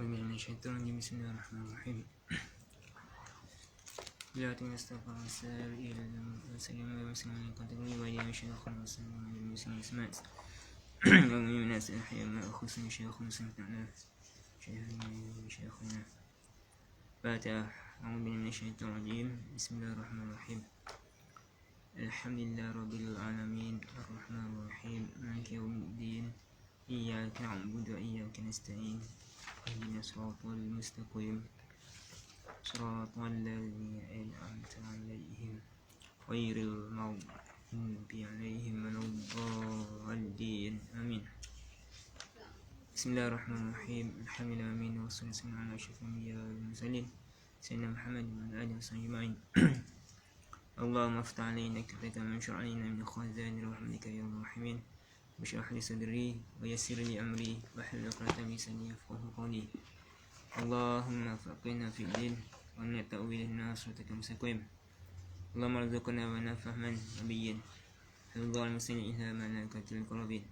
من الشيطان الرجيم. بسم الله الرحمن الرحيم. لا تستغفر السائر إلى المسلم والمسلمين قتلوا وإياه شيخ المسلم والمسلمين سمعت ومن الناس أحياء ما أخصني شيخ مسلم تعالى شيخنا فاتح. أعوذ بالله من الشيطان الرجيم. بسم الله الرحمن الرحيم. الحمد لله رب العالمين الرحمن الرحيم مالك يوم الدين إياك نعبد وإياك نستعين اهدنا الصراط المستقيم صراط الذين أنعمت عليهم غير المغضوب عليهم ولا الضالين آمين. بسم الله الرحمن الرحيم. الحمد لله آمين والصلاة والسلام على أشرف الأنبياء والمرسلين سيدنا محمد وعلى آله وصحبه أجمعين. اللهم افتح علينا كتابك وانشر علينا من خزائن رحمتك يا الراحمين. واشرح لي صدري ويسر لي أمري واحلل عقدة من لساني يفقهوا قولي. اللهم فقهنا في الدين ومن تأويل صراطك المستقيم. اللهم ارزقنا ونا فهما نبيا حفظا المسلمين إلى ملائكة القربين.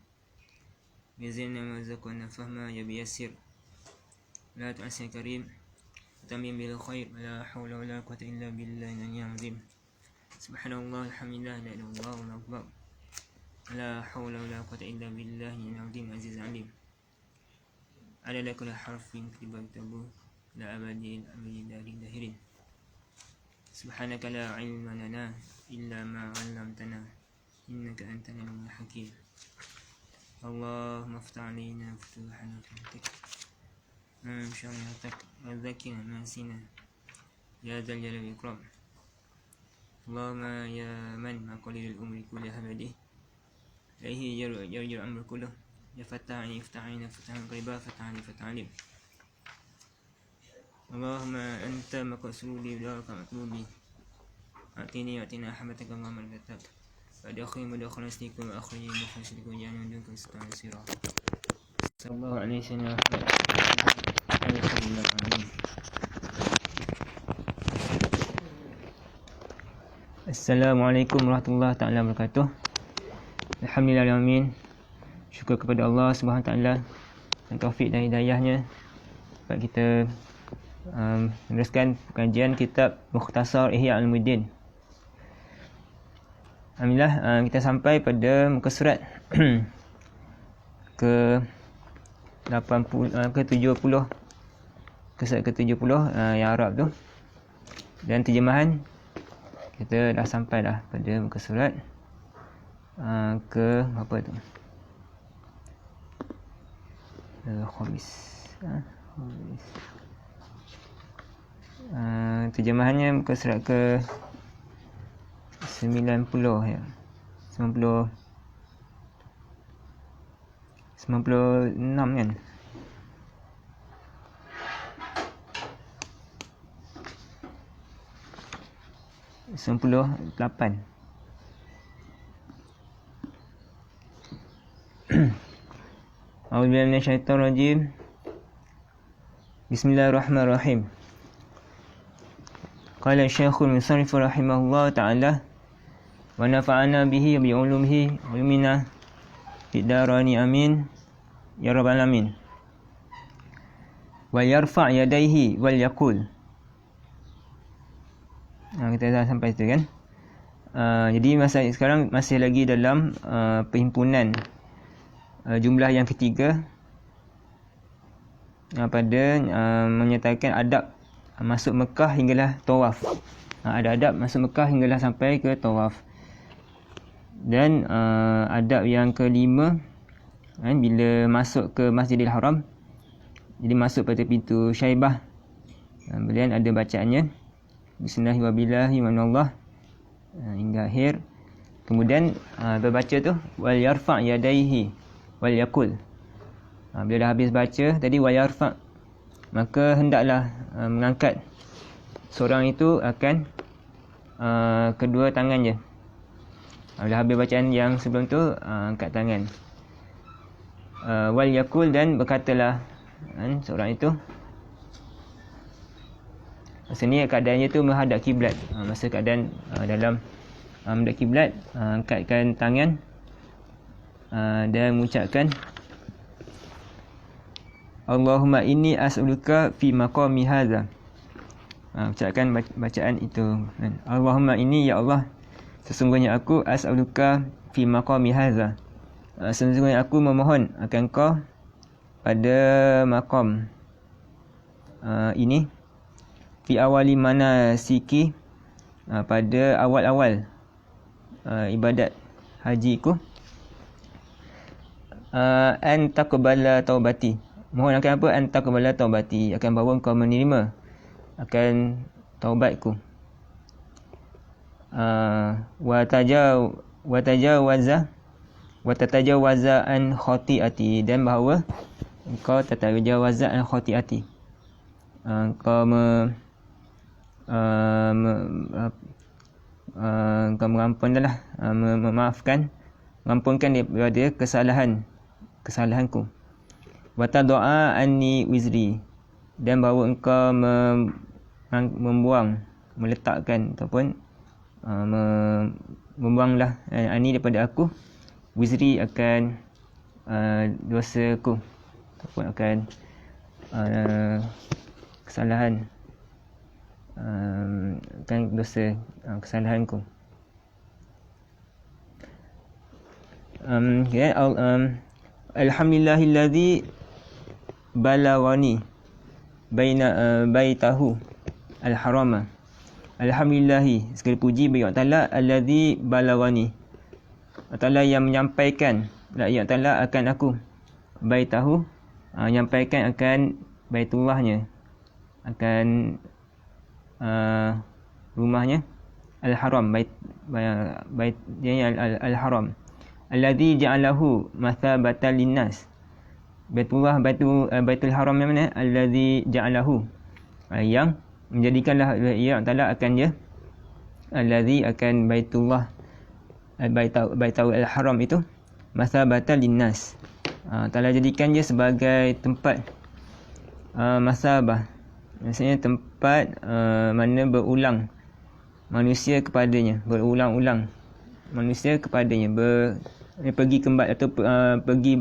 بزلنا ورزقنا فهما يا بيسر لا تعسى كريم وتمين بالخير ولا حول ولا قوة إلا بالله العلي العظيم. سبحان الله الحمد لله لا إله إلا الله والله أكبر لا حول ولا قوة إلا بالله العظيم العزيز العليم. عدد كل حرف كتبه لا أبدي الأبدي داري داهرين. سبحانك لا علم لنا إلا ما علمتنا إنك أنت العليم الحكيم. اللهم افتح علينا فتوحا رحمتك من شريعتك وذكرنا ما نسينا يا ذا الجلال والإكرام. اللهم يا من مقاليد الأمر كلها بيده إليه يرجع الأمر كله يا فتح علي افتح علينا فتح قريبا فتح علي فتح عليم. اللهم أنت مقصودي ودارك مطلوبي أعطيني وأعطينا أحبتك اللهم الكتاب وأدخلني مدخل نسلك وأخرجني مدخل نسلك وجعلني من دونك سترا يسيرا. صلى الله عليه وسلم. Assalamualaikum warahmatullahi taala wabarakatuh. Alhamdulillahirabbil alamin. Syukur kepada Allah Subhanahu taala dan taufik dan hidayahnya dapat kita meneruskan pengajian kitab Mukhtasar Ihya Ulumuddin. Alhamdulillah, kita sampai pada muka surat ke 80 ke 70 ke surat ke 70 yang Arab tu. Dan terjemahan kita dah sampai dah pada muka surat ke apa tu? Khamis. Terjemahannya muka surat ke 90 ya. 96 kan? A'udzu billahi minasyaitonir rajim. Bismillahirrahmanirrahim. Qala Syekhul Musannif rahimahullah ta'ala wa nafa'ana bihi bi ulumihi wa yumina fid darani amin ya rabbal alamin. Wa yarfa' yadayhi wal yaqul. Kita dah sampai situ kan. Jadi masa sekarang masih lagi dalam perhimpunan jumlah yang ketiga pada menyatakan adab masuk Mekah hinggalah tawaf. Ada adab masuk Mekah hinggalah sampai ke tawaf. Dan adab yang kelima bila masuk ke Masjidil Haram, jadi masuk pada pintu Syaibah, beliau ada bacaannya Bismillahi wa billahi wa minallah hingga akhir. Kemudian berbaca tu wal yarfa' yadayhi wal yaqul. Bila dah habis baca tadi wal yarfa', maka hendaklah mengangkat seorang itu akan kedua tangannya. Bila habis bacaan yang sebelum tu angkat tangan. Wal yaqul, dan berkatalah seorang itu. Masa ni keadaannya tu menghadap kiblat. Masa keadaan dalam menghadap kiblat, angkatkan tangan dan mengucapkan Allahumma inni as'aluka fi maqami hadza. Ucapkan bacaan itu. Allahumma inni, ya Allah, sesungguhnya aku as'aluka fi maqami hadza. Sesungguhnya aku memohon akan kau pada maqam ini, fi awali manasiki, pada awal-awal ibadat hajiku, an taqbala taubati. Mohon akan apa? An taqbala taubati, akan bahawa kau menerima akan taubatku. Wa tatajawaza an khati'ati, dan bahawa engkau tatajawaza an khati'ati, engkau engkau mengampunkan daripada kesalahanku. Wa tad'a anni wizri, dan bahawa engkau meletakkan ataupun membuanglah ani daripada aku, wizri, akan dosaku ataupun akan kesalahan, akan dosa kesalahanku. Alhamdulillahilladzi balawani baitahu al-harama. Alhamdulillahi, segala puji bagi Allah Ta'ala, alladzi balawani, Allah Ta'ala yang menyampaikan, Allah Ta'ala akan aku, baitahu, menyampaikan akan baitullahnya, akan rumahnya, al-haram, baitnya al-haram, alladzi ja'alahu mathabatan linnas. Baitullah, baitul haram yang mana? Alladzi ja'alahu, yang menjadikanlah ia Ta'ala akan dia, alladzi, akan baitullah, baitul al-haram itu, mathabatan linnas, Ta'ala jadikan dia sebagai tempat masabah, maksudnya tempat mana berulang manusia kepadanya, berulang-ulang manusia kepadanya, pergi kembali atau pergi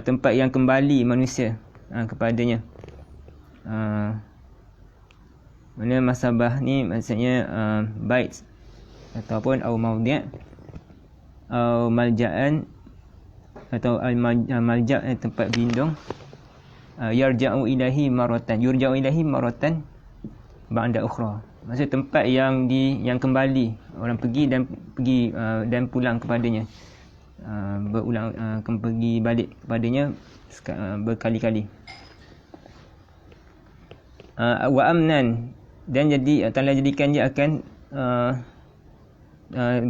tempat yang kembali manusia kepadanya. Mana masabah ni maksudnya bait ataupun au maudhi' au malja'an atau malja', tempat berlindung. Yurja'u ilahi maratan ba'da ukhra, maksud tempat yang kembali orang pergi dan pulang kepadanya, pergi balik kepadanya berkali-kali. Wa amnan, dan jadi Ta'ala jadikan dia akan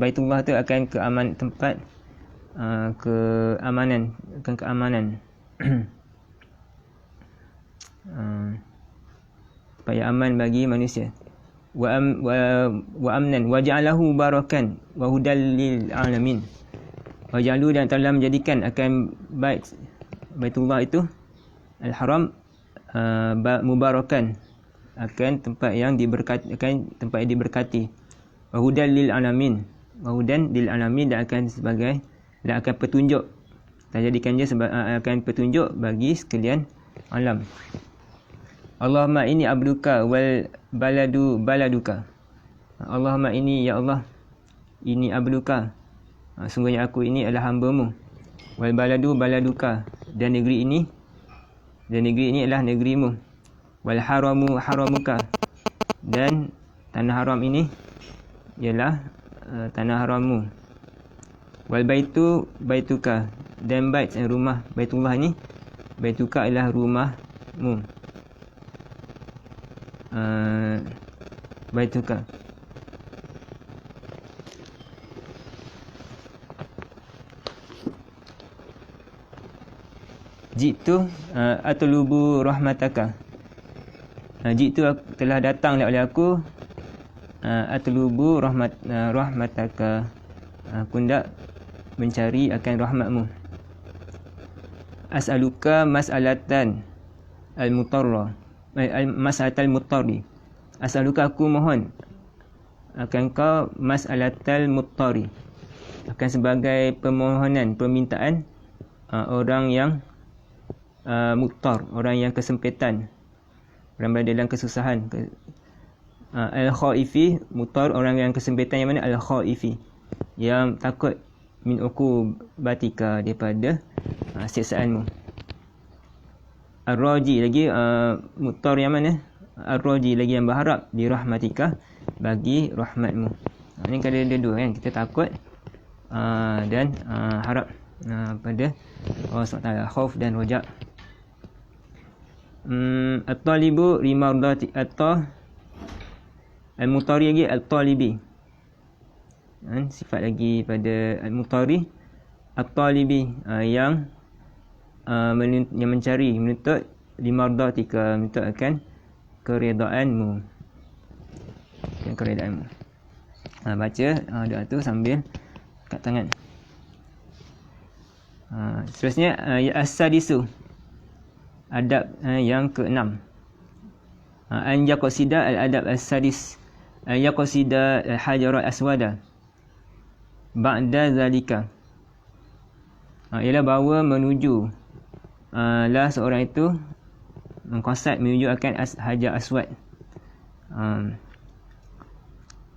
Baitullah tu akan tempat keamanan, akan keamanan. Supaya aman bagi manusia. Wa amnan wa ja'alahu barakan wa hudal lil alamin. Wa ja'alu, dan Ta'ala menjadikan akan Baitullah itu al-haram mubarakan, akan tempat yang diberkati, akan tempat yang diberkati. Wa hudal lil alamin, wa hudan lil alamin, dan akan sebagai, dan akan petunjuk, dan jadikan dia akan petunjuk bagi sekalian alam. Allahumma inni abduka wal baladu baladuka. Allahumma inni, ya Allah, ini abduka, sungguhnya aku ini adalah hamba-Mu. Wal baladu baladuka, dan negeri ini adalah negeri-Mu. Wal haramu haramuka, dan tanah haram ini ialah tanah haram-Mu. Wal baitu baituka, dan bait, rumah Baitullah ni, baituka adalah rumah-Mu. Baituka. Jitu atlubu rahmataka. Jitu telah datang oleh aku, atlubu rahmataka, aku hendak mencari akan rahmat-Mu. As'aluka mas'alatan al-mutarra, mas'alatal muttari. As'aluka, aku mohon akan kau, mas'alatal muttari, akan sebagai permohonan, permintaan orang yang muttar, orang yang kesempitan, orang berada dalam kesusahan. Al-khaifi, muttar, orang yang kesempitan, yang mana al-khaifi, yang takut min uqubatika, daripada siksaanmu. Ar-raji lagi, muttar yang mana? Ar-raji lagi, yang berharap di rahmatika, bagi rahmatmu. Ini kalau ada dua kan, kita takut dan harap pada Allah SWT, khauf dan roja. At-talibu rimardati, atau al-mutari lagi al-talibi, sifat lagi pada al-mutari, at-talibi, yang mencari, menuntut limardatika, menuntut akan keredaanmu, baca doa tu sambil kat tangan. Seterusnya as-sadisu, adab yang ke-6, an yaqsida al-adab as-sadis, an yaqsida al-hajar al-aswada ba'da zalika, ialah bahawa menuju lah seorang itu mengqasad menuju akan hajar aswad.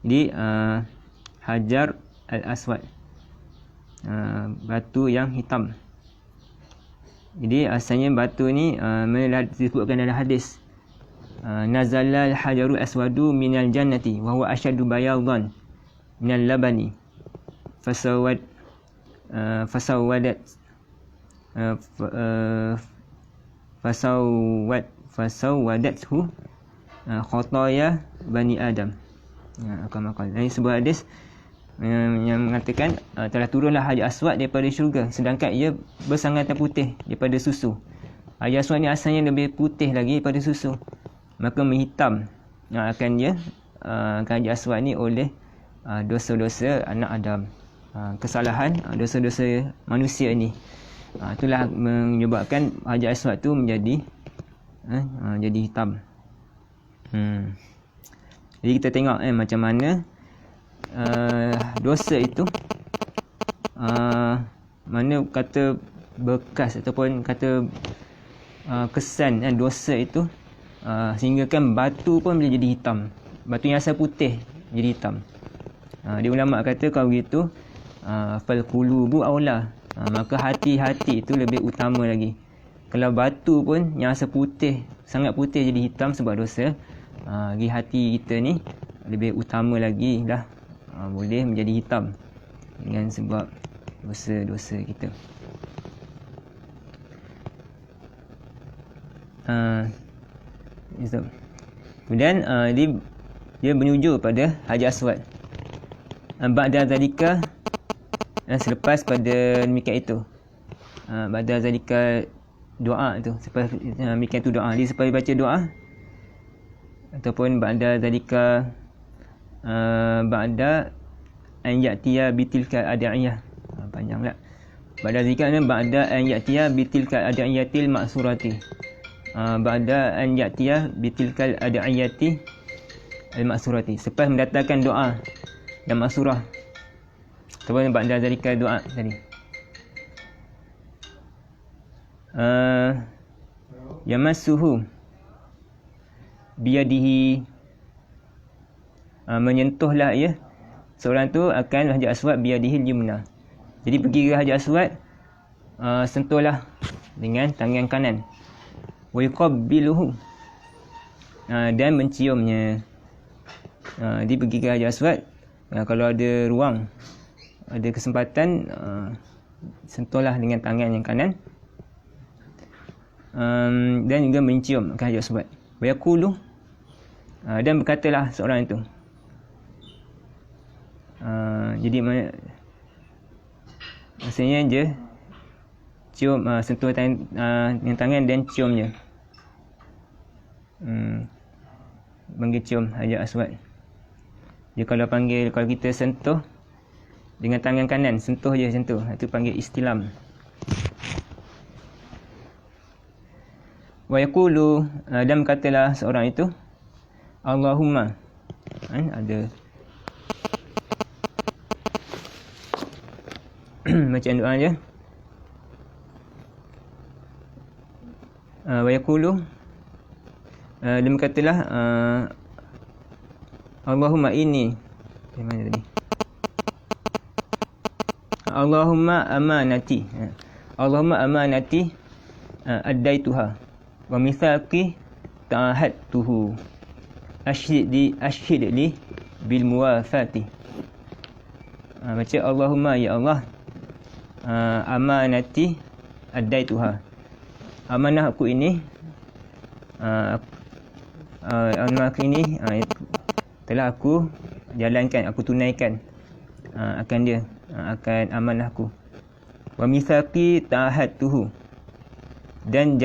Jadi hajar al-aswad, batu yang hitam. Jadi asalnya batu ni disebutkan dalam hadis, nazala al-hajarul aswadu minal jannati wa huwa ashaddu bayadan minal labani fasawwadathu khataya bani Adam. Ini sebuah hadis yang mengatakan telah turunlah hajar aswad daripada syurga, sedangkan ia bersangatan putih daripada susu. Hajar aswad ni asalnya lebih putih lagi daripada susu, maka menghitam akan dia hajar aswad ni oleh dosa-dosa anak Adam, kesalahan, dosa-dosa manusia ni. Itulah menyebabkan hajar aswad tu menjadi jadi hitam. Jadi kita tengok macam mana dosa itu, mana kata bekas ataupun kata kesan dosa itu, sehingga kan batu pun boleh jadi hitam. Batu yang asal putih jadi hitam. Dia ulama kata kalau begitu fal qulubu aula, maka hati-hati itu lebih utama lagi. Kalau batu pun yang asal putih, sangat putih jadi hitam sebab dosa, lagi hati kita ni lebih utama lagi lah, boleh menjadi hitam dengan sebab dosa-dosa kita. Kemudian dia menuju pada hajar aswad. Ba'da zalika, selepas pada demikian itu, ba'da zalika doa tu, selepas demikian tu doa, dia selepas baca doa, ataupun ba'da zalika ba'da an ya'tiya bitilka ad'iyah, panjang pula. Ba'da zalika ni ba'da an ya'tiya bitilka ad'iyatil ma'surati, ba'da an ya'tiya bitilka ad'iyati al-ma'surati, selepas mendatangkan doa dan ma'surah, ataupun ba'da zalika doa tadi. Yamassuhu biyadihi, menyentuhlah ia seorang tu akan hajar aswad biyadihi yumna. Jadi pergi ke hajar aswad, sentuhlah dengan tangan kanan. Wa yuqabbiluhu, dan menciumnya. Dia pergi ke hajar aswad, kalau ada ruang, ada kesempatan, sentuhlah dengan tangan yang kanan, dan juga mencium ke hajar aswad. Wa yaqulu, dan berkatalah seorang itu, jadi maksudnya je cium, sentuh dengan tangan dan ciumnya, panggil cium hajar aswad. Dia kalau kita sentuh dengan tangan kanan, sentuh je, sentuh, itu panggil istilam. Wa yaqulu, dan berkatalah seorang itu, Allahumma, ada bacaan doa je. Wa yaqulu, dia berkatalah, Allahumma inni, mana tadi? Allahumma amanati, Allahumma amanati addaituha wa mithaqi ta'ahadtuhu ashhid li bil muwafati. Baca Allahumma, ya Allah, amanati addaituha, amanah aku ini, amanah aku ini telah aku jalankan, aku tunaikan akan dia, akan amanahku. Wa mithaqi ta'ahadtuhu, dan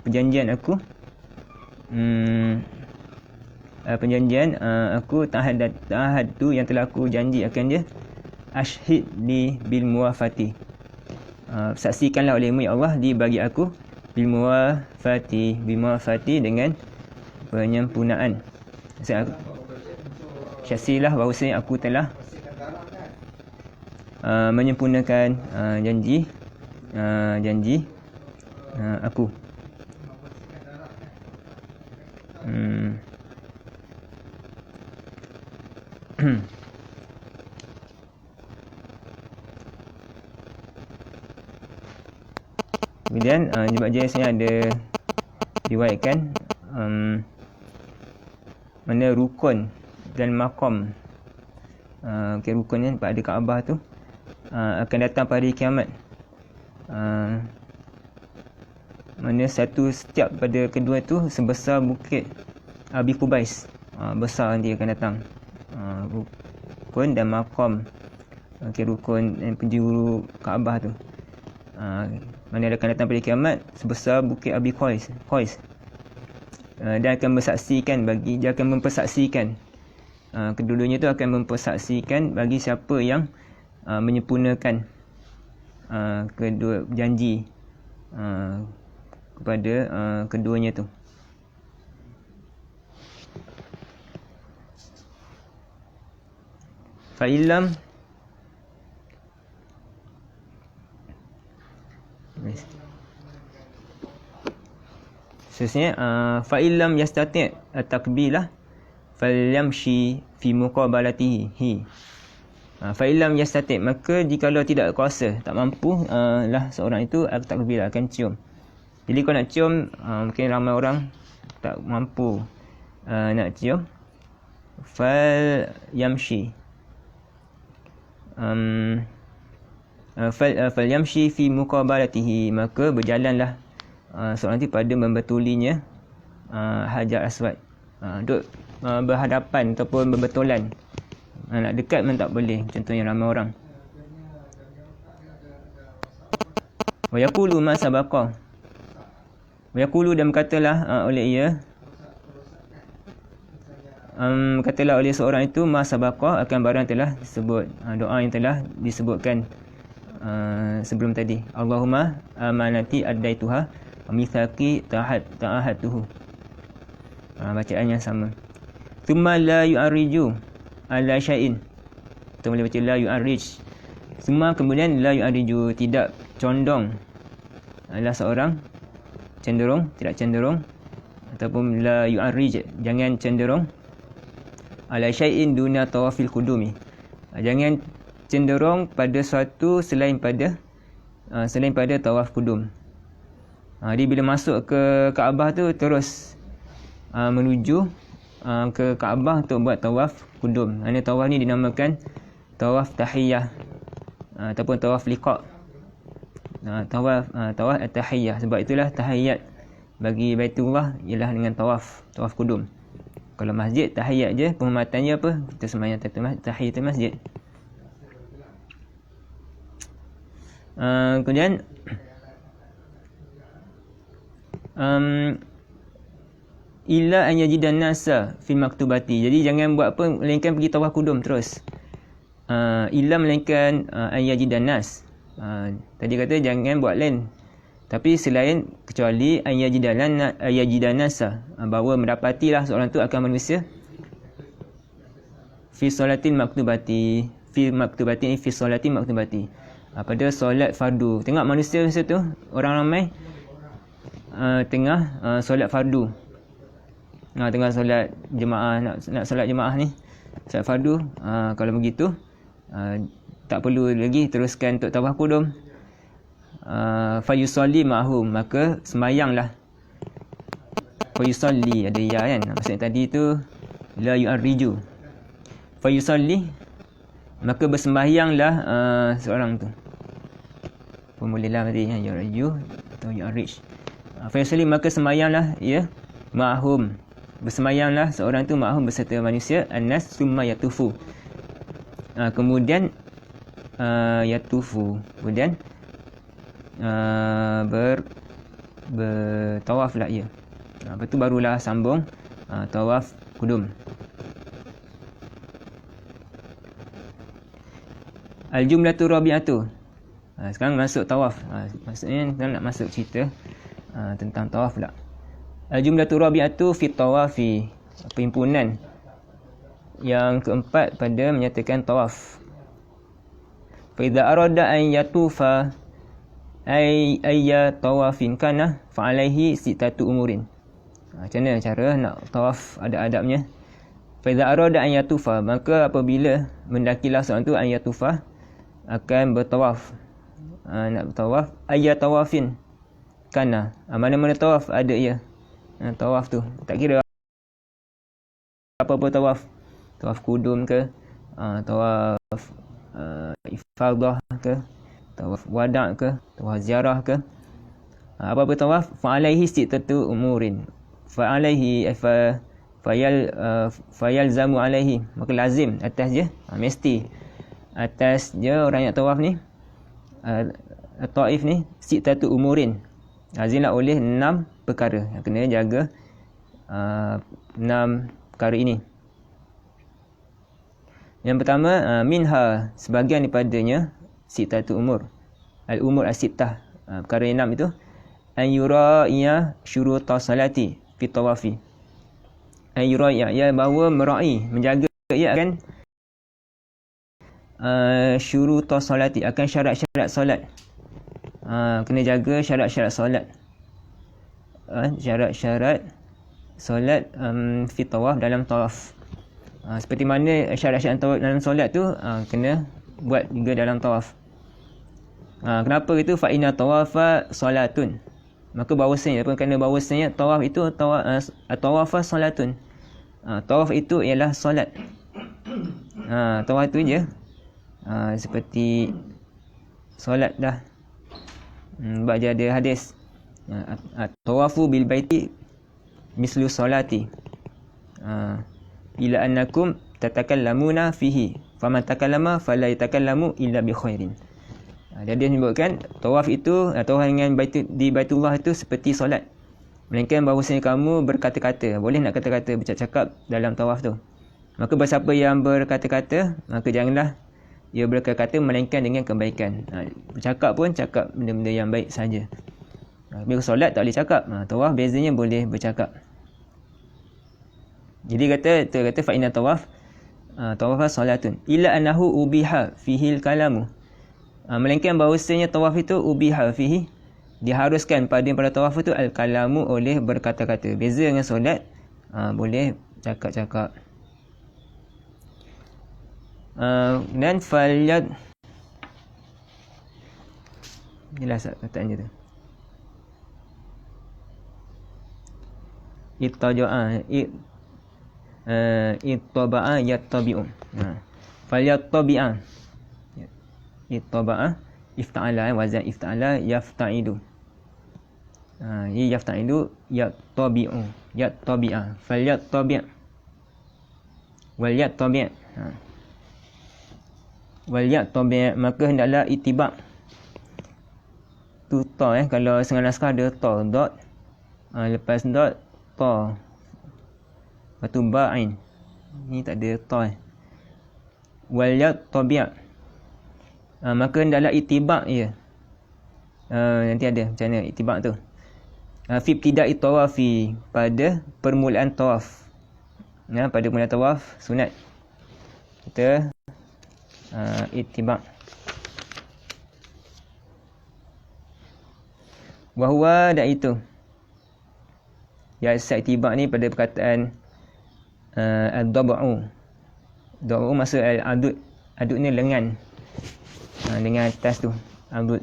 perjanjian aku, perjanjian aku ta'ahadtu, yang telah aku janji akan dia, ashhid li bil muwafati, saksikanlah olehmu ya Allah di bagi aku, bil muwafati dengan penyempurnaan. Saksilah bahawasanya aku telah menyempurnakan janji aku. Kemudian juga jelasnya ada riwayatkan mana rukun dan maqam, rukunnya pada Kaabah tu akan datang pada hari kiamat. Mana setiap pada kedua tu sebesar bukit Abi Qubais, besar nanti akan datang. Rukun dan maqam, rukun dan penjuru Kaabah tu, mana akan datang pada kiamat sebesar bukit Abi Qubais. Dan akan mempersaksikan kedua-duanya tu akan mempersaksikan bagi siapa yang menyempurnakan kedua janji kepada keduanya tu. Fa'ilam seterusnya, fa'ilam yastati' at-takbilah falyamshi fi muqabalatihi. Fa'ilam yastati', maka jikalau tidak kuasa, tak mampu lah seorang itu, at-takbilah, akan cium. Jadi kalau nak cium, mungkin ramai orang tak mampu nak cium, falyamshi falyamshi fi muqabalatihi, maka berjalanlah seorang itu pada membetulinya Hajar Aswad, duduk berhadapan ataupun berbetulan. Nak dekat memang tak boleh, contohnya ramai orang. Wa yaqulu ma sabaqa, wa yaqulu, dan berkatalah oleh ia, katalah oleh seorang itu, ma sabaqa, akan barang telah disebut, doa yang telah disebutkan sebelum tadi. Allahumma amanati addaituha wa mithaqi ta'ahadtuhu, bacaan yang sama. Thumma la yu'arriju ala syai'in, kita boleh baca la yu'arrij. Thumma, kemudian, la yu'arriju, tidak condong, adalah seorang tidak cenderung, ataupun la yu'arrij, jangan cenderung, ala syai'in duna tawafil qudumi, jangan cenderung pada suatu selain pada tawaf qudum. Dia bila masuk ke Kaabah tu terus menuju ke Kaabah untuk buat tawaf qudum. Ini tawaf ni dinamakan tawaf tahiyah ataupun tawaf liqa'. Tawaf at-tahiyah, sebab itulah tahiyat bagi Baitullah ialah dengan tawaf qudum. Kalau masjid tahiyat je, penghormatannya apa? Kita sembahyang tahiyatul masjid. Kemudian illa an yajidan nasa fi maktubati, jadi jangan buat apa melainkan pergi tawaf qudum terus. Illa melainkan an yajidan nas, tadi kata jangan buat lain, tapi selain kecuali an yajidan nasa, bahawa mendapatilah seorang tu akan manusia fi salatin maktubati, pada solat fardu. Tengok manusia masa tu orang ramai, tengah solat fardu. Tengah solat jemaah, nak solat jemaah ni, solat fardu. Kalau begitu tak perlu lagi teruskan untuk tawaf qudum. Fayusalli ma'hum, maka sembahyanglah. Fayusalli ada ya kan, maksudnya tadi tu la yu'arriju. Fayusalli, maka bersembahyanglah seorang tu. Pemulilah tadi yu'arriju atau yu'arrij. Fayusalli, maka sembahyanglah ya, ma'hum, bersembahyanglah seorang tu ma'hum beserta manusia, annas summa yatufu. Kemudian yatufu, kemudian bertawaf lah ia. Lepas tu barulah sambung tawaf qudum. Al-jumlatu rabi'atu. Sekarang masuk tawaf. Maksudnya kita nak masuk cerita tentang tawaf pula. Al-jumlatu rabi'atu fi tawafi. Perhimpunan yang keempat pada menyatakan tawaf. Fa idza arada an yatufa ayya tawafin kana fa alaihi sittatu umurin. Macam mana cara nak tawaf, ada adabnya. Fa idza arada an yatufa, maka apabila mendakilah seorang tu an yatufa, akan bertawaf, nak bertawaf, ayya tawafin kana, mana-mana tawaf ada ia. Tawaf tu tak kira apa-apa tawaf, tawaf qudum ke, tawaf ifadah ke, tawaf wada' ke, tawaf ziarah ke, apa-apa tawaf, fa alaihi sittatu umurin. Fa alaihi fayalzamu alaihi, maka lazim atas dia, mesti atas dia orang yang tawaf ni, taif ni, sittatu umurin, lazimlah oleh 6 perkara yang kena jaga. 6 perkara ini. Yang pertama, minha, sebahagian daripadanya, sittatu umur, al-umur as-sittah, perkara yang 6 itu, an yura'iya syuruta salati fi tawafi. An yura'iya, ia bahawa mera'i, menjaga ia akan syuruta salati, akan syarat-syarat solat. Kena jaga syarat-syarat solat. Syarat-syarat solat fi tawaf, dalam tawaf. Seperti mana syarat-syarat tawaf dalam solat tu kena buat juga dalam tawaf. Kenapa itu? Fa inna tawafa salatun, maka bahawasanya, kerana bahawasanya tawaf itu tawafa salatun, tawaf itu ialah solat. Tawaf itu je seperti solat dah. Sebab dia ada hadis, tawafu bil baiti mislu salati, ila annakum tatakallamuna fihi faman takallama fala yatakallamu illa bi khairin. Jadi dia menyebutkan tawaf itu, tawaf dengan di Baitullah itu seperti solat, melainkan bahawasanya kamu berkata-kata, boleh nak kata-kata, bercakap dalam tawaf tu. Maka bersiapa yang berkata-kata, maka janganlah ia berkata-kata melainkan dengan kebaikan. Bercakap pun cakap benda-benda yang baik saja. Bila solat tak boleh cakap, tawaf bezanya boleh bercakap. Jadi kata fa inna tawaf tawafa salatun illa annahu ubiha fihi al-kalamu, melainkan bahawasanya tawaf itu ubiha fihi, diharuskan pada tawaf itu al-kalamu, oleh berkata-kata. Beza dengan solat, boleh cakap-cakap. Dan falyad, jelas tak kataannya tu, ittaba'a yattabi'un. Falyattabi'a, ittaba'a ifta'ala, wazan ifta'ala, yafta'idu. Ini yafta'idu, yattabi'u, yattabi'a, falyattabi', walyattabi', walyattabi', maka hendaklah ittiba'. Tu ta, kalau setengah naskah ada ta, dot, lepas dot ta, lepas tu ba'in, ni tak ada ta. Walyattabi', maka hendaklah ittiba' ya. Nanti ada macam mana ittiba' tu. Fi ibtida'i tawafi, pada permulaan tawaf. Pada permulaan tawaf sunat kita ittiba'. Wa huwa, dan itu Dia asal itibak ni pada perkataan ad-dab'u. Dab'u maksud al-adud. Adud ni lengan. Lengan atas tu. Adud.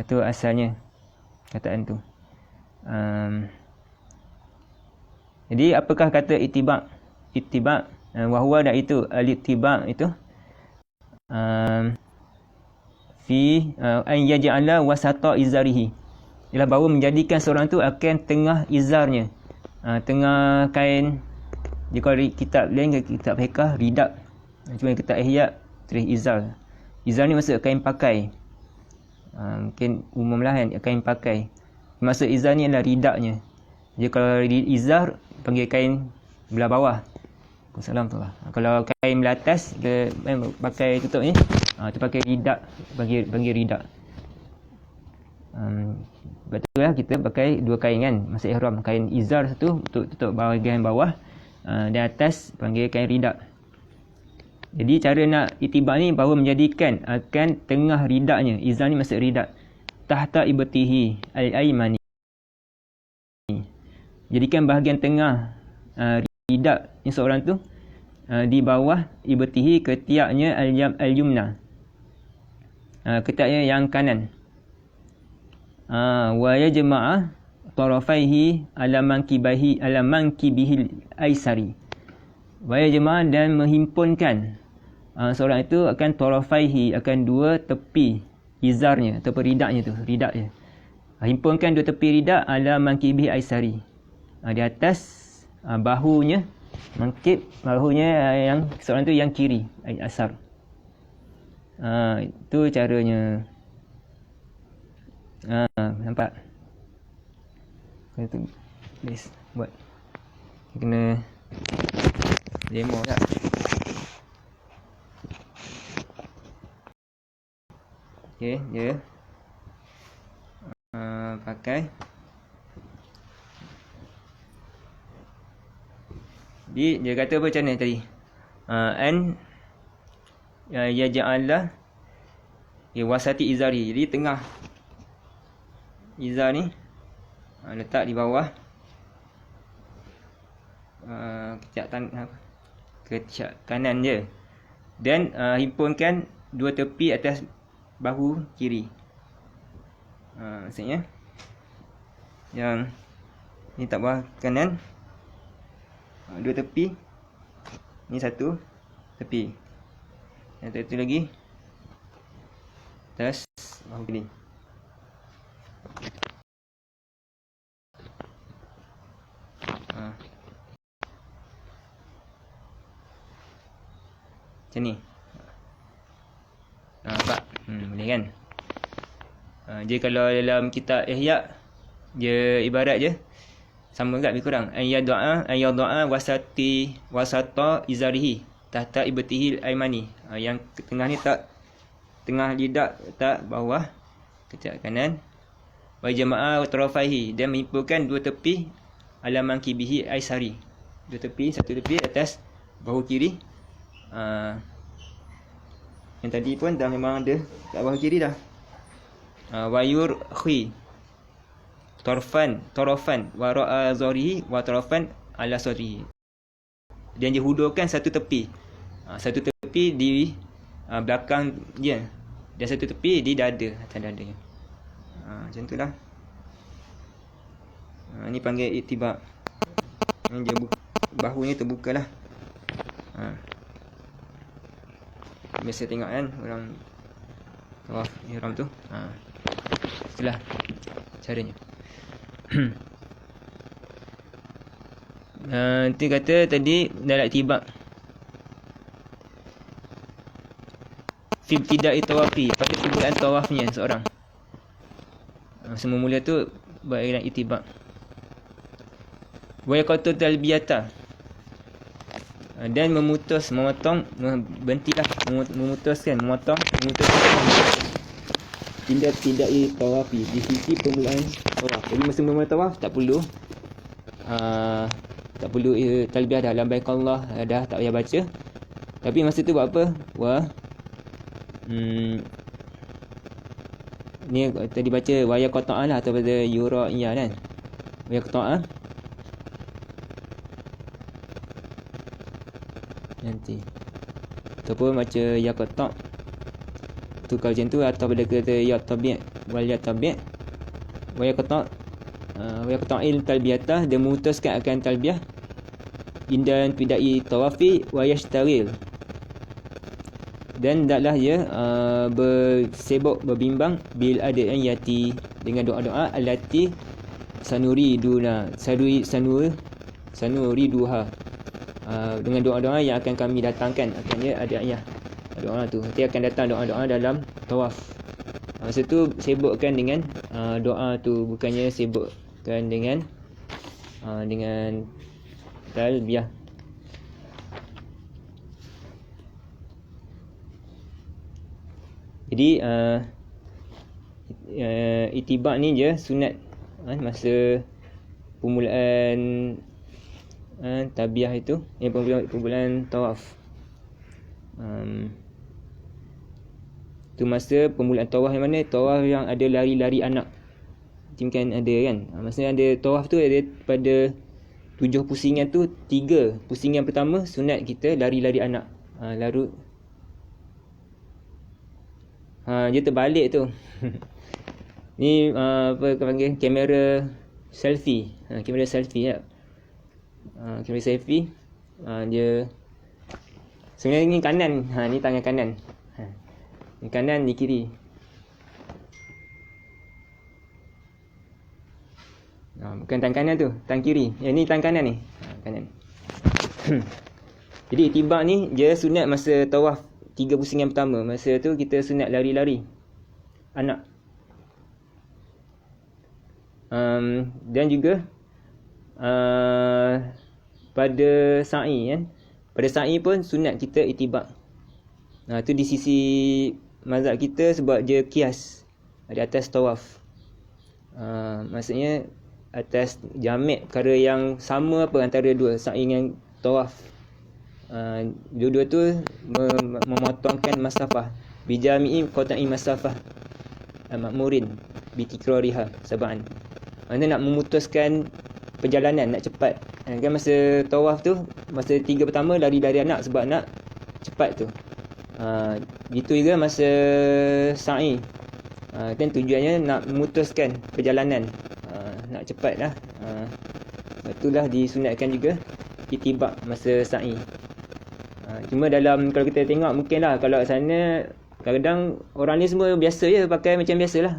Tu asalnya kataan tu. Jadi apakah kata itibak? Itibak wahwa dah itu al-itibak itu fi an yaj'ala wasata izarihi. Ialah bahawa menjadikan seorang tu akan tengah izarnya. Tengah kain. Jadi kalau kitab lain, kitab fiqh ridab. Cuma kitab ihya tulis izar. Izar ni maksud kain pakai. Mungkin umum lah kan, kain pakai. Maksud izar ni adalah ridaknya. Jadi kalau izar panggil kain belah bawah. Assalamualaikum tu lah. Kalau kain belah atas dia pakai tutup ni, tu pakai ridak, panggil ridak. Betul lah kita pakai dua kain kan masa ihram. Kain izar satu untuk tutup bahagian bawah, dan atas panggil kain ridak. Jadi cara nak itibak ni bahawa menjadikan akan tengah ridaknya. Izar ni maksud ridak. Tahta ibtihi al-aymani. Jadikan bahagian tengah ridak ni seorang tu di bawah ibtihi ketiaknya al-yumna. Ketiaknya yang kanan. Wa yajma'a tarafaihi ala mankibihi aisari. Wa yajma'a dan menghimpunkan seorang itu akan tarafaihi, akan dua tepi izarnya atau ridaknya tu, ridaknya. Himpunkan dua tepi ridak ala mankibihi aisari. Di atas bahunya, mangkib bahunya yang seorang tu yang kiri, asar. Itu caranya. Nampak? Itu please buat. Kena demo tak? Okey, dia pakai. Dia kata apa macam mana tadi? An yaj'ala wasati izari. Jadi tengah izar ni letak di bawah ketiak kanan je. Dan himpunkan dua tepi atas bahu kiri. Maksudnya yang ni tak bawah kanan, dua tepi, ni satu tepi, yang satu lagi atas bahu kiri. Macam ni. Nampak? Boleh kan? Dia kalau dalam kitab ihya, dia ibarat je sama juga lebih kurang. An yada'a wasata izarihi tahta ibtihi al-aymani. Yang tengah ni tak tengah lidak tak bawah ketiak kanan. Wa jama'a wa tarafaihi, dan menghimpunkan dua tepi ala mankibihi aisari. Dua tepi, satu tepi atas bahu kiri. Yang tadi pun dah memang ada kat bahu kiri dah. Wa yurkhi tarafan wara'a zarihi wa tarafan ala sadrihi. Dan dia hudurkan satu tepi. Satu tepi di belakang dia, dan satu tepi di dada, atas dadanya. Macam tu lah. Ni panggil itibak. Dia bahu ni terbuka lah. Biasa tengok kan orang tawaf ihram tu. Itulah caranya. Nanti kata tadi dalam itibak fi ibtida'i tawafi, pada permulaan tawafnya seorang. Semula tu buat dalam itibak. Wa yaqatu talbiyata, dan memotong, memutuskan tidak tawafi di sisi permulaan tawaf. Jadi masa mula tawaf tak perlu talbiyah dah, labbaik Allah dah, tak payah baca. Tapi masa tu buat apa? Ni tadi baca waya qata'ah lah, atau pada yura iya kan. wa yaqta'a nanti ataupun baca yaqta' tu kalau macam tu, atau pada kata yaqtabi' wal yaqtabi' wa yaqta'il talbiyatah, dia memutuskan akan talbiyah indan tidai tawafi wa yashtagil, dan hendaklah dia bersibuk berbimbang bil adiyati, dengan doa-doa allati sanuriduna sanuriduha, dengan doa-doa yang akan kami datangkan, akhirnya adiyah doa tu nanti akan datang doa-doa dalam tawaf. Masa tu sibukkan dengan doa tu, bukannya sibukkan dengan talbiyah. Jadi itibak ni je sunat masa permulaan tabiah itu, permulaan tawaf. Tu masa permulaan tawaf yang mana? Tawaf yang ada lari-lari anak. Mungkin ada kan. Maksudnya ada tawaf tu ada pada 7 pusingan tu, 3 pusingan pertama sunat kita lari-lari anak. Lalu dia terbalik tu. Ni apa panggil, kamera selfie. Kamera selfie ya. Kamera selfie. Dia sebenarnya ni kanan. Ni tangan kanan. Ni kanan, ni kiri. Bukan tangan kanan tu, tangan kiri. Yang ni tangan kanan ni. Kanan. Jadi itibak ni dia sunat masa tawaf 3 pusingan pertama. Masa tu kita sunat lari-lari anak. Dan juga pada sa'i kan. Pada sa'i pun sunat kita itibak. Tu di sisi mazhab kita sebab dia qiyas di atas tawaf. Maksudnya atas jamek perkara yang sama apa antara dua, sa'i dengan tawaf. Dua-dua tu memotongkan masafah bijami'i qata'i masafah ma'murin bitikrariha sab'an. Maksudnya nak memutuskan perjalanan, nak cepat. Kan masa tawaf tu, masa 3 pertama lari-lari anak sebab nak cepat tu. Gitu juga masa sa'i. Kan tujuannya nak memutuskan perjalanan, nak cepat lah. Itulah disunatkan juga itibak masa sa'i. Cuma dalam, kalau kita tengok mungkin lah, kalau sana kadang-kadang orang ni semua biasa je, pakai macam biasa lah,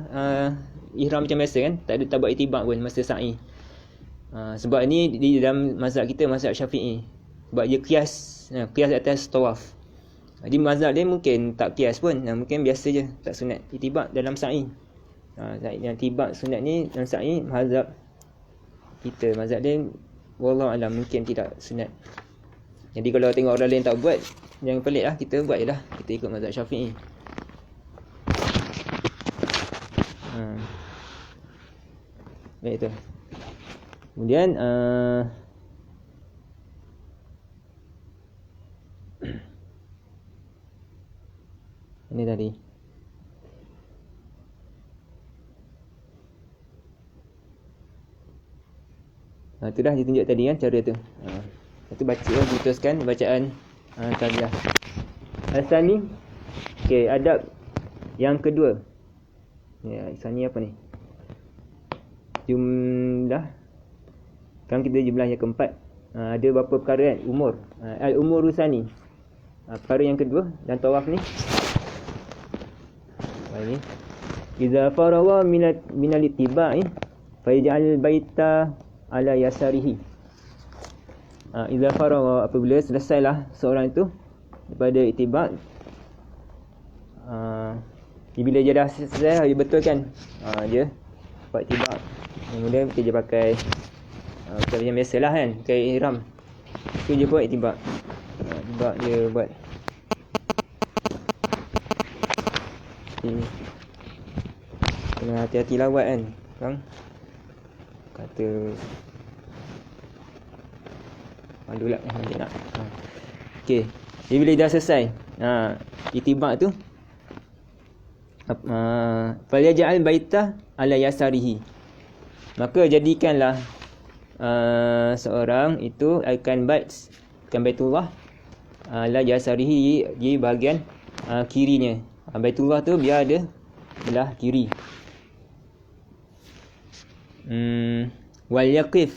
ihram macam biasa kan, tak buat itibak pun masa sa'i. Sebab ni di dalam mazhab kita, mazhab Syafi'i, sebab dia qiyas atas tawaf. Jadi mazhab dia mungkin tak qiyas pun, mungkin biasa je, tak sunat itibak dalam sa'i. Yang itibak sunat ni dalam sa'i, mazhab kita, mazhab dia wallahu alam mungkin tidak sunat. Jadi kalau tengok orang lain tak buat, jangan pelik lah, kita buat je lah, kita ikut mazhab Syafi'i. Baik tu. Kemudian ini tadi tu dah ditunjuk tadi kan, cara tu. Itu baca, putuskan bacaan talbiyah. Al-Thani, okey, adab yang kedua. Ya, Al-Thani apa ni? Jumlah. Sekarang kita jumlah yang keempat. Ada berapa perkara kan? Umur. Al-umuru tsani. Perkara yang kedua dan tawaf ni. Ini. Iza farawa minal ittiba'i fayaj'al baita ala yasarihi. Iza farawa, apabila selesailah seorang itu daripada itibak, bila dia dah selesai, dia betulkan dia buat itibak. Kemudian dia pakai macam yang biasalah kan, pakai ihram. Tu dia buat itibak. Itibak dia buat. Kena hati-hati lah buat kan, bang. Kata malu lah dia nak. Okey. Jadi bila dah selesai itibak tu, falyaj'al baita ala yasarihi. Maka jadikanlah seorang itu akan Baitullah la yasarihi di bahagian kirinya. Baitullah tu dia ada belah kiri. Wal yaqif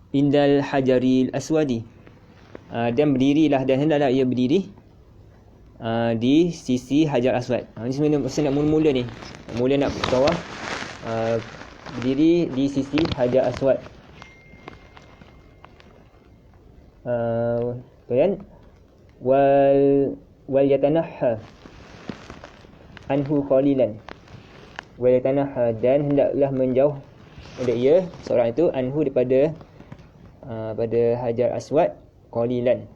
indal hajaril aswadi, dan berdirilah, dan hendaklah ia berdiri di sisi hajar aswad. Ini sebenarnya nak mula-mula ni, mula nak tawaf, berdiri di sisi hajar aswad. Kemudian wal yatanahha anhu qalilan, wal yatanahha, dan hendaklah menjauh oleh ia seorang itu anhu daripada pada hajar aswad qalilan,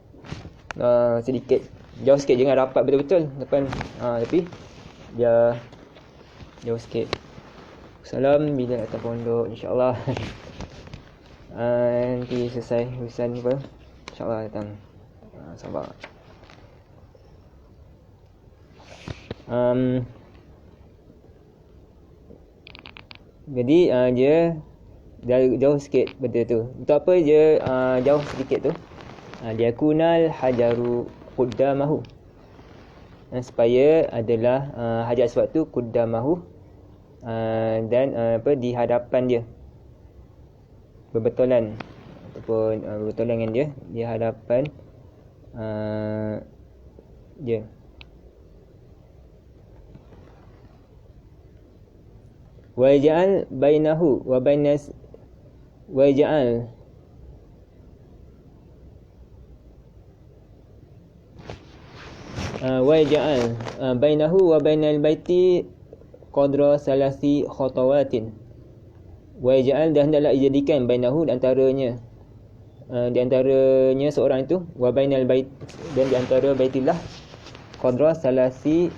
sedikit, jauh sikit, jangan rapat betul-betul depan, tapi dia jauh sikit. Salam bila datang pondok insya-Allah. Nanti selesai urusan apa, insya-Allah datang. Sabar. Jadi dia jauh sikit benda tu. Untuk apa dia jauh sedikit tu? Dia kunal hajaru qaddamahu, supaya adalah hajar aswad tu qaddamahu, dan di hadapan dia, berbetulan ataupun berbetulan dengan dia di hadapan dia. Waja'al bainahu wa bainas waja'al bainahu wa bainal baiti qadra salasi khatawatin. Waja'al, dan hendaklah dijadikan bainahu, di antaranya seorang itu, wa bainal bait, dan di antara Baitillah, qadra salasi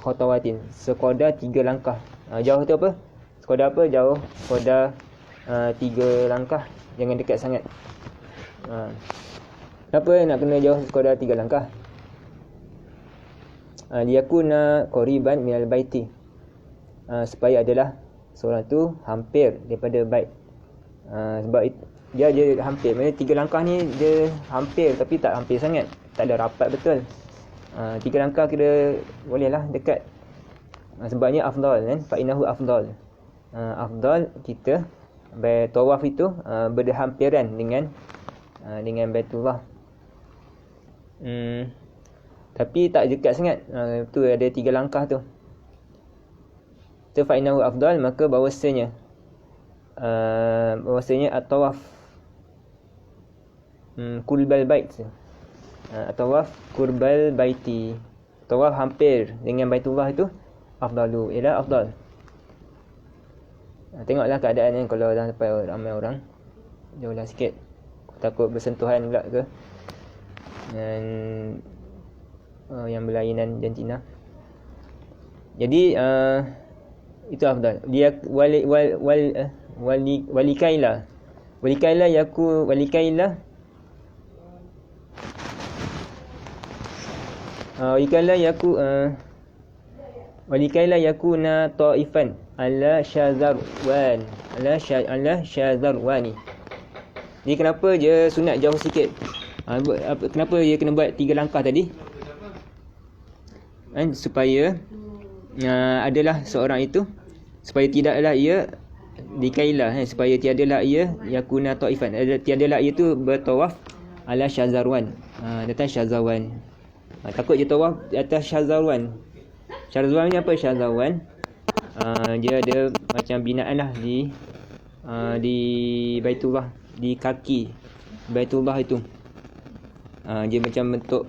khatawatin, sekadar 3 langkah. Jauh tu apa? Sekadar apa? Jauh sekadar 3 langkah, jangan dekat sangat. Kenapa nak kena jauh sekadar 3 langkah? Liyakuna qariban minal baiti, supaya adalah seorang tu hampir daripada bait. Sebab dia hampir, maknanya 3 langkah ni dia hampir, tapi tak hampir sangat, tak ada rapat betul. 3 langkah kira bolehlah dekat. Sebabnya afdal kan, fa innahu afdal. Afdal kita tawaf itu berhampiran dengan Baitullah. Tapi tak dekat sangat. Tu ada 3 langkah tu. Tu fa innahu afdal, maka bahawasanya at-tawaf qurbal bait, at-tawaf qurbal baiti, tawaf hampir dengan Baitullah itu afdalu, ialah afdal. Tengoklah keadaan ni, kalau dah sampai ramai orang, jauhlah sikit, takut bersentuhan pula ke dan yang berlainan jantina. Jadi itu afdal. Dia walikaila yakuna ta'ifan ala syazarwani. Jadi kenapa dia sunat jauh sikit? Kenapa dia kena buat 3 langkah tadi? Supaya adalah seorang itu, supaya tidaklah ia dikailah, supaya tiadalah ia yakuna ta'ifan, tiadalah ia tu bertawaf ala syazarwan, atas syazarwan. Takut je tawaf atas syazarwan. Syazarwan ni apa? Syazarwan dia ada macam binaan lah di Baitullah, di kaki Baitullah itu. Dia macam bentuk,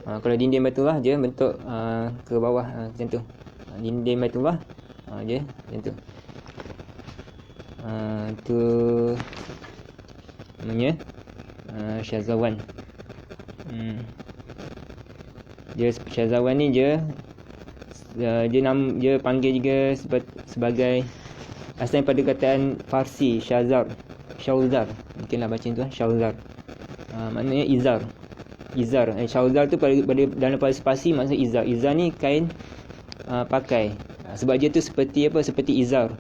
kalau dinding Baitullah dia bentuk ke bawah, macam tu. Dinding Baitullah dia macam tu. Tu namanya Syazarwan. Dia Syazarwan ni dia panggil juga sebagai asal daripada kataan Farsi Syauzar, mungkinlah baca tu Syauzar. Maknanya izar. Syauzar tu pada dalam bahasa Parsi maksudnya izar ni kain pakai. Sebab dia tu seperti apa? Seperti izar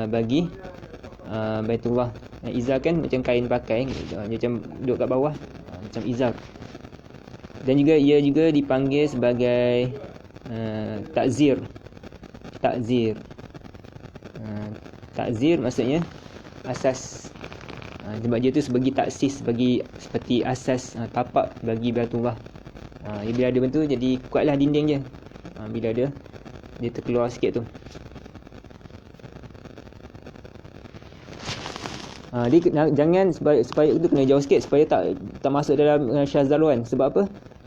bagi Baitullah. Izar kan macam kain pakai, macam duduk kat bawah, macam izar. Dan juga ia juga dipanggil sebagai takzir. Takzir maksudnya asas. Sebab dia tu sebagai taksis, seperti asas tapak bagi Baitullah. Bila ada bentuk jadi kuatlah dinding dia. Bila dia terkeluar sikit tu. Dia jangan supaya itu kena jauh sikit supaya tak masuk dalam Syahzarwan. Sebab apa?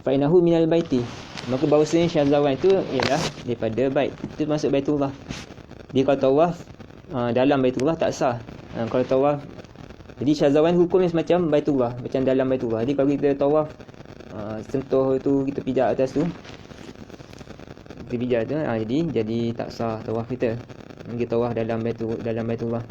Fa'inahu minal baiti. Maka bahawasanya Syahzarwan itu ialah daripada bait. Itu masuk Baitullah. Dia kalau tawaf dalam Baitullah tak sah. Kalau tawaf, jadi Syahzarwan hukumnya semacam Baitullah, macam dalam Baitullah. Jadi kalau kita tawaf sentuh tu, kita pijak atas tu, jadi tak sah tawaf kita. Kita tawaf dalam Baitullah.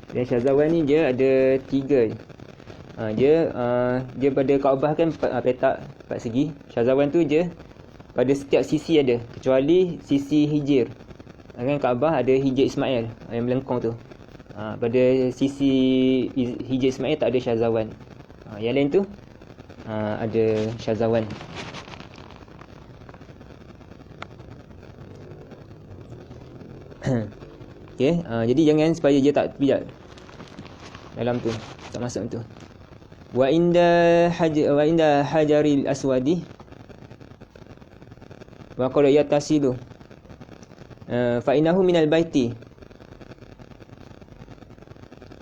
Dan Syahzarwan ni dia ada 3. Dia pada Kaabah kan petak 4 segi. Syahzarwan tu je pada setiap sisi ada, kecuali sisi hijir. Kan Kaabah ada hijir Ismail yang melengkung tu. Pada sisi hijir Ismail tak ada Syahzarwan. Yang lain tu ada Syahzarwan. Okay, jadi jangan supaya dia tak pijak dalam tu, tak masuk tu. Wa inda hajaril aswadi wa qad yatasilu fa innahu minal baiti.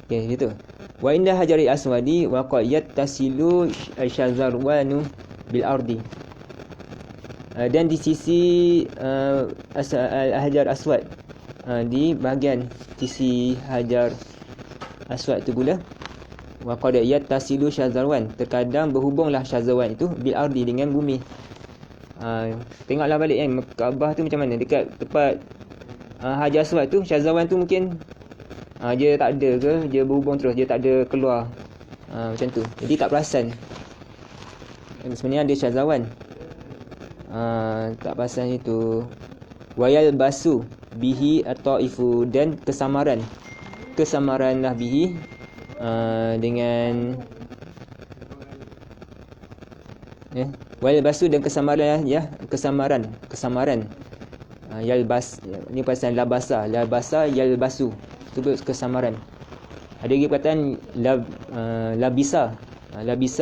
Okay, gitu. Wa inda hajaril aswadi wa qad yatasilu syahzarwanu bil ardi. Dan di sisi hajar aswad, di bahagian sisi hajar aswad tu pula, wa qad yattasilu Syahzarwan, terkadang berhubunglah Syahzarwan itu bil ardi, dengan bumi. Tengoklah balik kan Kaabah tu macam mana, dekat tempat hajar aswad tu Syahzarwan tu mungkin dia tak ada ke, dia berhubung terus, dia tak ada keluar macam tu, jadi tak perasan sebenarnya ada Syahzarwan. Tak perasan itu. Wayal basu bihi at-taifu, dan kesamaranlah bihi dengan wayal basu, dan kesamaran yalbas, ni pasal labasa yalbasu, itu kesamaran. Ada lagi perkataan labisa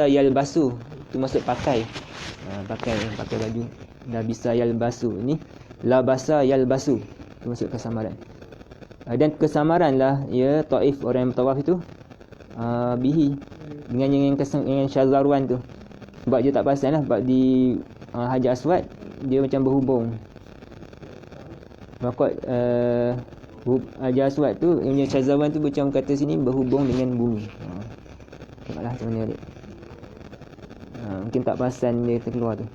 yalbasu, itu maksud pakai baju. Labisa yalbasu, ni labasa yalbasu, itu maksud kesamaran. Dan kesamaranlah ya Taif, orang yang bertawaf itu bihi, dengan Syahzarwan tu. Sebab dia tak perasan lah, sebab di Hajar Aswad dia macam berhubung. Makot Hajar Aswad tu, yang Syahzarwan tu macam kata sini berhubung dengan bumi. Tengoklah macam mana dia. Mungkin tak perasan dia terkeluar tu.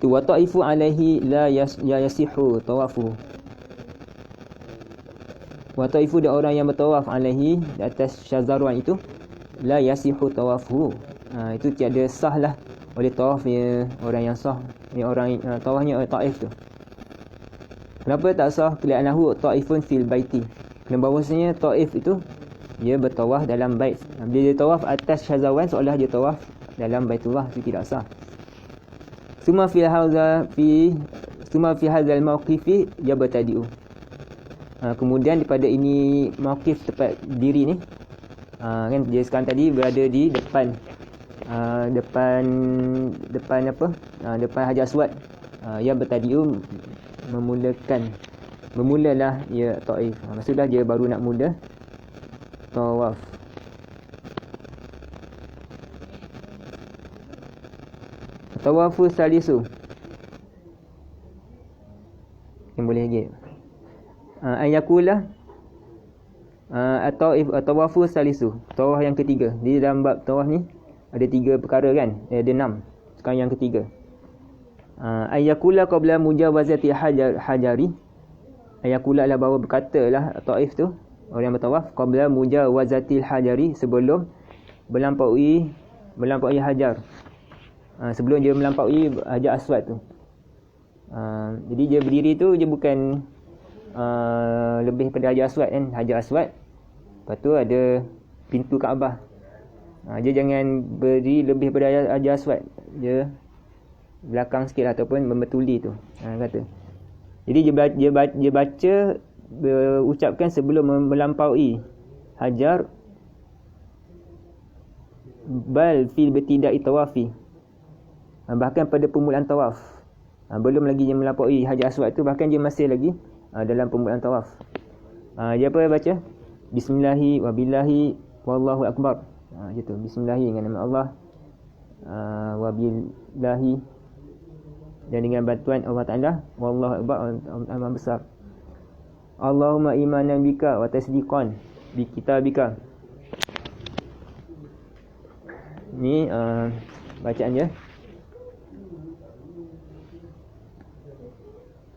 Tu wa ta'ifu alaihi la yasihu tawafu. Wa ta'ifu, dia orang yang bertawaf alaihi, di atas Syahzarwan itu, la yasihu tawafu. Itu tiada sah lah oleh tawafnya orang yang sah, orang tawafnya Taif tu. Kenapa tak sah? Li'annahu ta'ifun fil baiti, kerana bahawasanya Taif itu dia bertawaf dalam bait. Bila dia tawaf atas Syahzarwan, seolah dia tawaf dalam Baitullah, itu tidak sah. Suma fi hadzal mawqifi yabtadi'u. Kemudian daripada ini mawqif, tempat diri ni, kan dia sekarang tadi berada di depan depan Hajar Aswad. Yabtadi'u, memulalah ya Taif. Maksudnya dia baru nak mula tawaf. Tawafu salisu, yang boleh lagi ayakulah tawafu salisu, tawaf yang ketiga. Di dalam bab tawaf ni ada 3 perkara kan, ada 6. Sekarang yang ketiga, ayakula qabla mujawazati hajari. Ayakula lah bahawa berkatalah Taif tu, orang yang bertawaf, qabla mujawazati hajari, sebelum melampaui hajar. sebelum dia melampaui Hajar Aswad tu. Jadi dia berdiri tu dia bukan lebih pada Hajar Aswad kan, Hajar Aswad. Lepas tu ada pintu Kaabah. Dia jangan berdiri lebih pada Hajar Aswad, dia belakang sikit lah, ataupun membetuli tu kata. Jadi dia baca ucapkan sebelum melampaui Hajar, bal fil betida'i tawafi, bahkan pada permulaan tawaf, belum lagi dia melampaui Hajar Aswad tu, bahkan dia masih lagi dalam permulaan tawaf. Dia apa baca? Bismillahi wa billahi wallahu akbar. Gitu. Bismillahi dengan nama Allah, wa billahi dan dengan bantuan Allah Ta'ala, wallahu akbar, Allah besar. Allahumma imanan bika wa tasdiqan bi kitabika. Ni bacaan dia.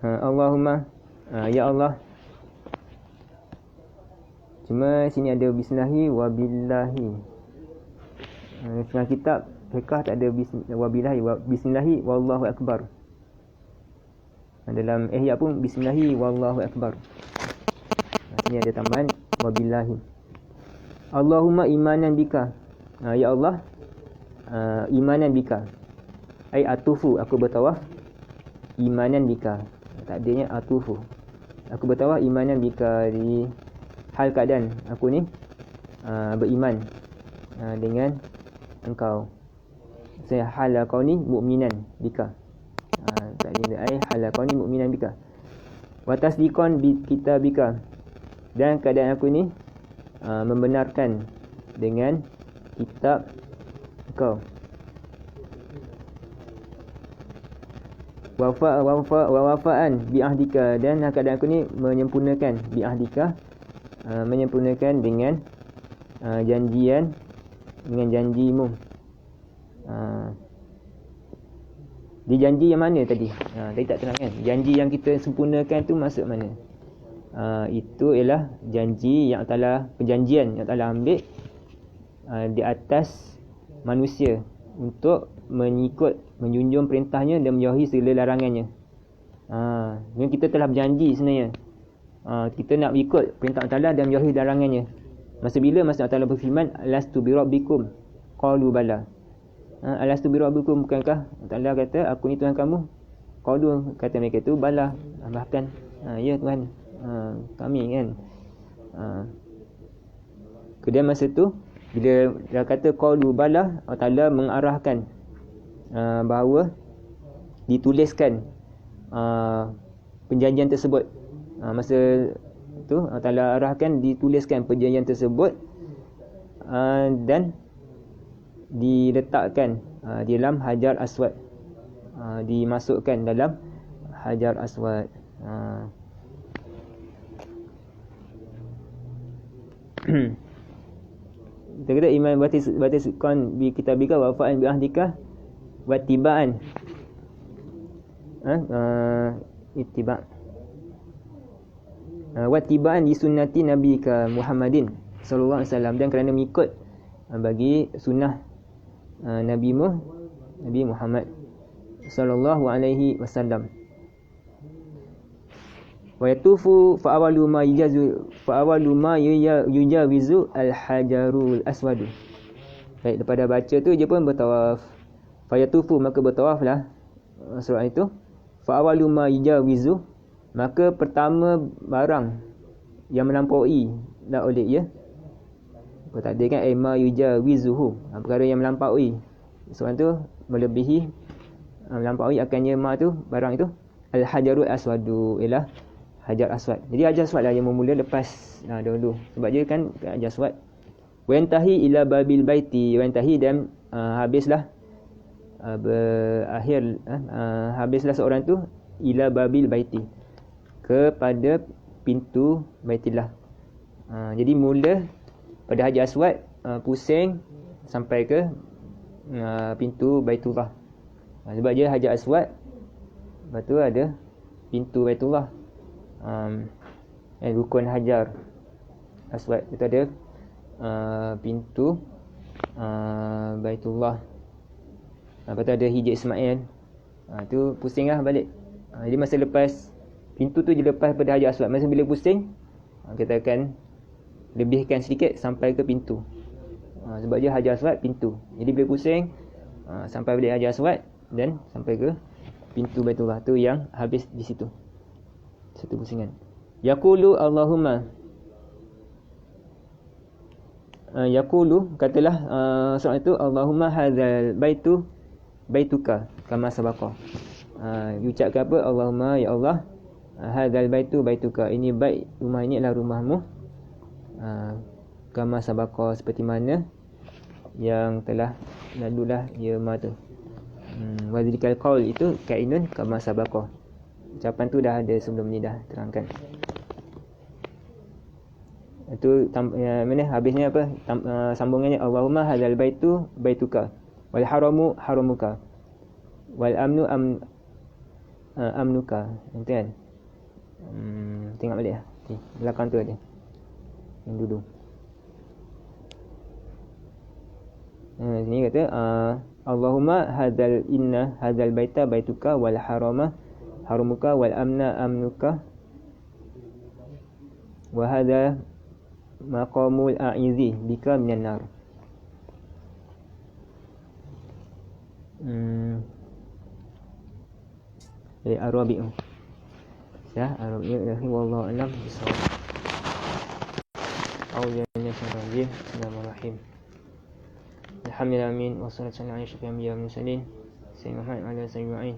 Allahumma, ya Allah. Cuma sini ada bismillahi wa billahi. Setengah kitab fiqh tak ada wa billahi, bismillahi wallahu akbar. Dalam Ihya pun bismillahi wallahu akbar. Sini ada tambahan wa billahi. Allahumma imanan bika. Ya Allah, imanan bika. Ai atufu, aku bertawaf imanan bika. Takdirnya atufu. Aku bertawaf imanan bika, di hal keadaan aku ni beriman dengan engkau. Saya hal kau ni mukminan bika. Takdirnya ai hal kau ni mukminan bika. Wa tasdiqan bi kitabika, dan keadaan aku ni membenarkan dengan kitab kau. Wafa'an bi ahdika, dan keadaan aku ni menyempurnakan bi ahdika, menyempurnakan dengan janjian, dengan janjimu. Dia janji yang mana tadi? Tadi tak terang kan? Janji yang kita sempurnakan tu maksud mana? Itu ialah janji yang Allah, perjanjian yang Allah ambil di atas manusia untuk mengikut, menjunjung perintahnya dan menjauhi segala larangannya. Jadi kita telah berjanji sebenarnya. Kita nak ikut perintah Allah dan menjauhi larangannya. Masa bila? Masa Allah berfirman, alastu bi rabbikum qalu bala. Alastu bi rabbikum, bukankah Allah kata aku ni Tuhan kamu? Qalu, kata mereka tu, bala, bahkan ya Tuhan kami kan. Kemudian masa tu bila dia kata qalu bala, Allah Ta'ala mengarahkan bahawa dituliskan perjanjian tersebut. Masa tu Allah Ta'ala arahkan dituliskan perjanjian tersebut dan diletakkan di dalam Hajar Aswad, dimasukkan dalam Hajar Aswad. Kita kata iman batiskan bi kitabika wa fa'an bi ahdika wa tibaan. Ittiba' wa tibaan di sunnati nabika Muhammadin sallallahu alaihi wasallam, dan kerana mengikut bagi sunnah Nabi Muhammad sallallahu alaihi wasallam. Wa yatufu fa awalu ma yujawizu al-hajarul aswad. Baik, daripada baca tu dia pun bertawaf. Fa yatufu, maka bertawaflah surah itu. Fa awalu ma yujawizu, maka pertama barang yang melampaui dah oleh ia. Kau tak ada kan ma yujawizuhu, perkara yang melampaui. Soalan tu melebihi, melampaui akannya ma tu, barang itu. Al-hajarul aswadu, ialah Hajar Aswad. Jadi Hajar Aswad lah yang memula lepas dahulu. Sebab dia kan Hajar Aswad. Wa yantahi ila babil baiti, wa yantahi, dan habislah habislah seorang tu ila babil baiti, kepada pintu Baitillah. Jadi mula pada Hajar Aswad, pusing sampai ke pintu Baitullah. Sebab dia Hajar Aswad, lepas tu ada pintu Baitullah, rukun Hajar Aswad. Itu ada pintu Baitullah. Lepas tu ada hijab Ismail. Tu pusing lah balik. Jadi masa lepas pintu tu je lepas pada Hajar Aswad, masa bila pusing, kita akan lebihkan sedikit sampai ke pintu. Sebab dia Hajar Aswad pintu. Jadi bila pusing, sampai balik Hajar Aswad dan sampai ke pintu Baitullah, tu yang habis di situ. Satu pusingan. Yaqulu Allahumma. Yaqulu, katalah soal itu, Allahumma hadzal baituka kama sabaqa. Ucapkan apa? Allahumma, ya Allah, hadzal baituka, ini bait, rumah ini adalah rumahmu, kama sabaqa, seperti mana yang telah lalulah ia tu. Wa dzikal qaul itu kainun kama sabaqa. Ucapan tu dah ada sebelum ni, dah terangkan. Itu mana habisnya apa? Sambungannya Allahumma hadzal baituka wal haramu haramuka wal amnu amnuka. Itu kan? Tengok balik lah. Belakang tu ada yang dulu. Sini kata Allahumma hadzal baita baituka wal harama harumuka wal amna amnuka wa hadza maqamul a'izi bika minan nar. Arabi. Ya, Arabi. Wallahu a'lam bishawab. Bismillahirrahmanirrahim. Alhamdulillah, amin. Wassalatu wassalamu ala asyrafil anbiya'i wal mursalin sayyidina Muhammad wa ala alihi ajma'in.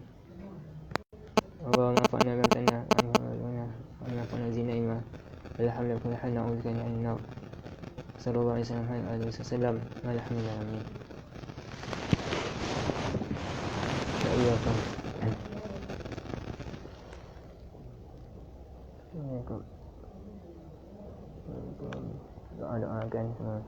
Allahumma fa'na bima tanna wa nafa'na zina ilma. Alhamdulillah kulli hal na'udzubika minan nar. Sallallahu alaihi wasallam. Alhamdulillah, amin. Ya Allah. Doa-doakan semua.